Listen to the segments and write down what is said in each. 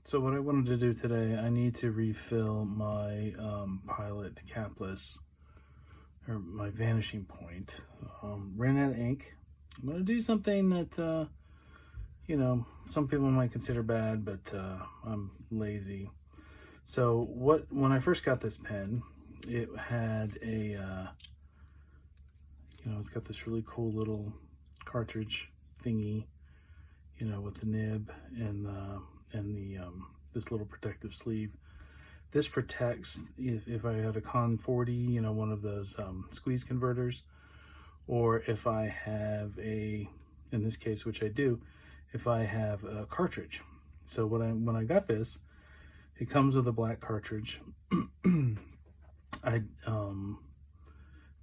So what I wanted to do today, I need to refill my Pilot capless, or my Vanishing point. Ran out of ink. I'm going to do something that, some people might consider bad, but I'm lazy. So when I first got this pen, it had it's got this really cool little cartridge thingy, with the nib and the this little protective sleeve. This protects if I had a Con 40, one of those squeeze converters, or if I have in this case, which I do, if I have a cartridge. So when I got this, it comes with a black cartridge.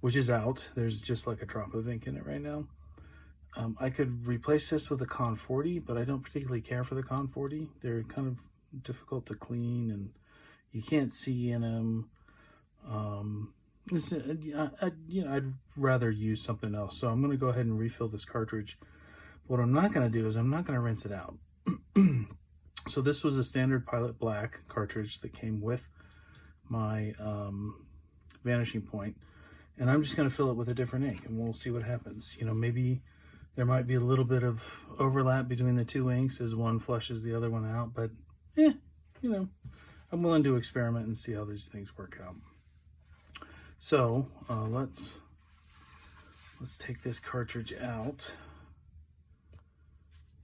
Which is out. There's just like a drop of ink in it right now. I could replace this with a Con 40, but I don't particularly care for the Con 40. They're kind of difficult to clean, and you can't see in them. I'd rather use something else. So I'm going to go ahead and refill this cartridge. What I'm not going to do is I'm not going to rinse it out. So this was a standard Pilot Black cartridge that came with my Vanishing point. And I'm just going to fill it with a different ink, and we'll see what happens. Maybe there might be a little bit of overlap between the two inks as one flushes the other one out, but I'm willing to experiment and see how these things work out. So let's take this cartridge out.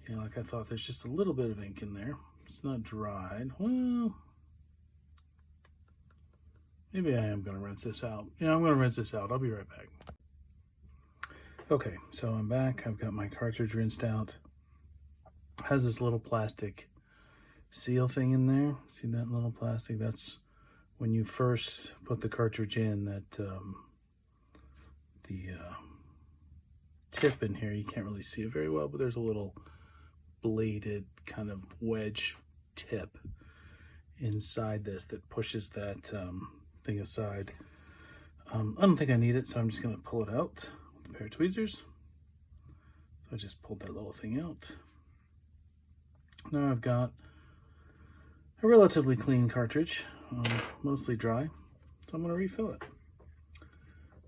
Like I thought, there's just a little bit of ink in there. It's not dried. Well, maybe I am going to rinse this out. I'm going to rinse this out. I'll be right back. Okay, so I'm back. I've got my cartridge rinsed out. It has this little plastic seal thing in there. See that little plastic? That's when you first put the cartridge in, that the tip in here, you can't really see it very well, but there's a little bladed kind of wedge tip inside this that pushes that thing aside. I don't think I need it, so I'm just going to pull it out with a pair of tweezers. So I just pulled that little thing out. Now I've got a relatively clean cartridge, mostly dry, so I'm going to refill it.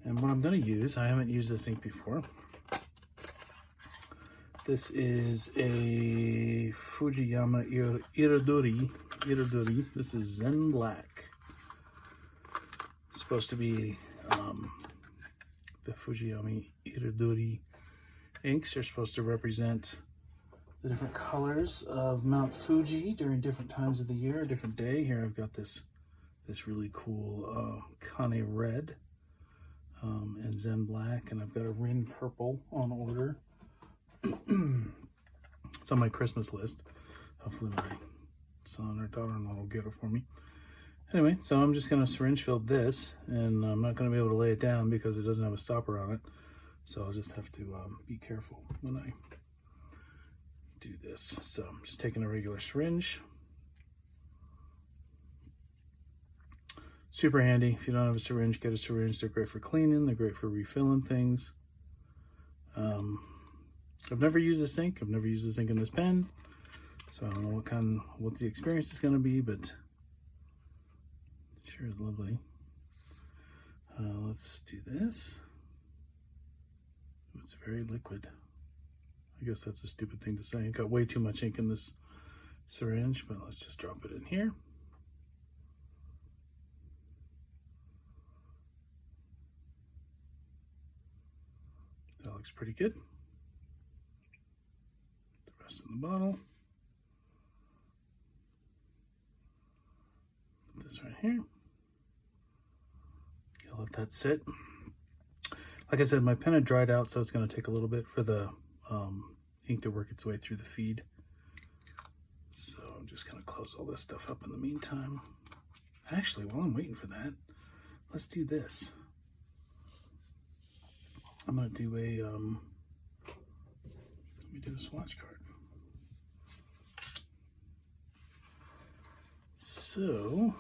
And what I'm going to use, I haven't used this ink before. This is a Fujiyama Irodori. This is Zen Black. It's supposed to be the Fujiyama Irodori inks are supposed to represent the different colors of Mount Fuji during different times of the year, a different day. Here I've got this really cool Kane red and Zen Black, and I've got a Rin purple on order. It's on my Christmas list. Hopefully my son or daughter-in-law will get it for me. Anyway, so I'm just going to syringe fill this, and I'm not going to be able to lay it down because it doesn't have a stopper on it. So I'll just have to be careful when I do this. So I'm just taking a regular syringe. Super handy. If you don't have a syringe, get a syringe. They're great for cleaning. They're great for refilling things. I've never used this ink. I've never used this ink in this pen, so I don't know what the experience is going to be, but sure is lovely. Let's do this. It's very liquid. I guess that's a stupid thing to say. I got way too much ink in this syringe, but let's just drop it in here. That looks pretty good. The rest of the bottle. Put this right here. I'll let that sit. Like I said, my pen had dried out, so it's going to take a little bit for the ink to work its way through the feed. So I'm just going to close all this stuff up in the meantime. Actually, while I'm waiting for that, let's do this. I'm going to do let me do a swatch card. So,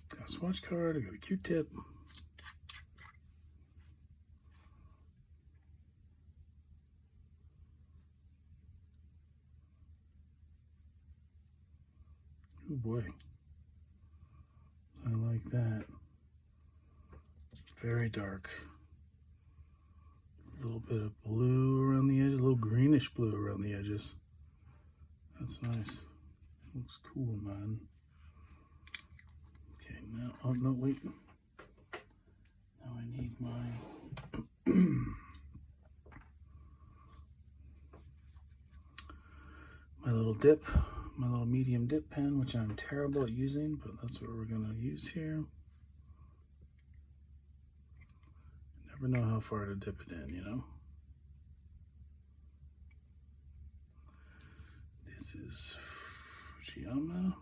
got a swatch card, I got a Q-tip. Oh boy. I like that. Very dark. A little bit of blue around the edges, a little greenish blue around the edges. That's nice. Looks cool, man. Okay, now, oh no, wait. Now I need my my little dip, my little medium dip pen, which I'm terrible at using, but that's what we're gonna use here. Never know how far to dip it in, you know? This is Fujiyama.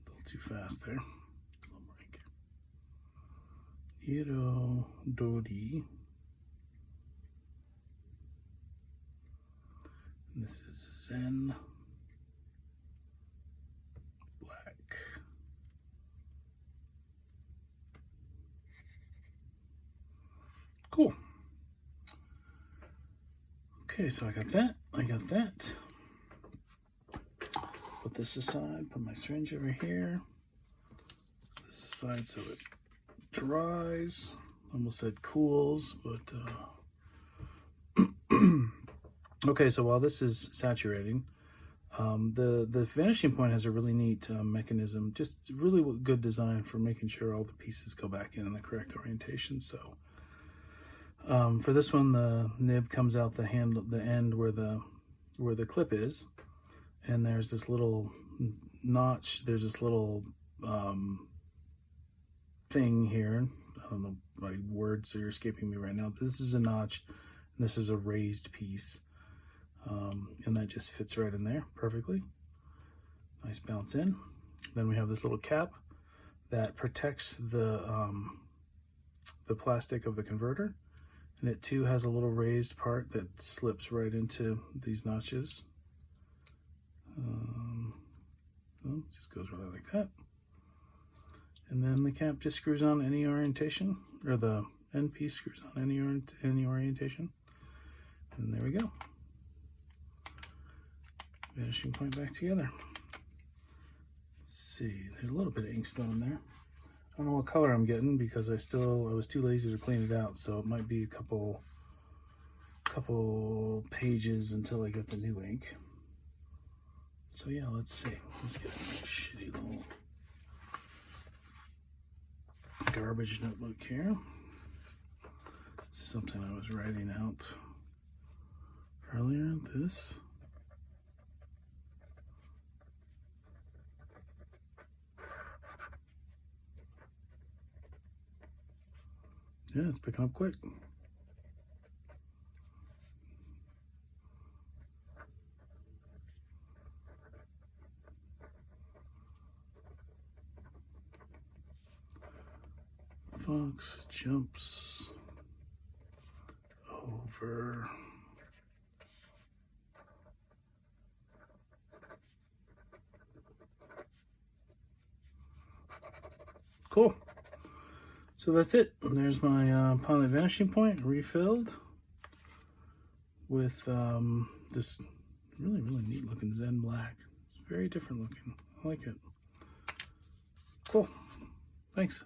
A little too fast there. A little break. Irodori. This is Zen Black. Cool. Okay, so I got that. Put this aside, put my syringe over here. Put this aside so it dries. Almost said cools, but okay, so while this is saturating, the vanishing point has a really neat mechanism, just really good design for making sure all the pieces go back in the correct orientation. So for this one, the nib comes out the end where the clip is, and there's this little notch. There's this little thing here. I don't know, my words are escaping me right now. This is a notch, and this is a raised piece. And that just fits right in there perfectly. Nice bounce in. Then we have this little cap that protects the plastic of the converter, and it too has a little raised part that slips right into these notches. Just goes right like that. And then the cap just screws on any orientation, or the end piece screws on any orientation. And there we go. Vanishing point back together. Let's see, there's a little bit of inkstone there. I don't know what color I'm getting because I was too lazy to clean it out, so it might be a couple pages until I get the new ink. So yeah, let's see. Let's get a shitty little garbage notebook here. This is something I was writing out earlier. This. Yeah, it's picking up quick. Fox jumps over cool. So that's it. There's my Pilot Vanishing Point refilled with this really neat looking Zen Black. It's very different looking. I like it. Cool. Thanks.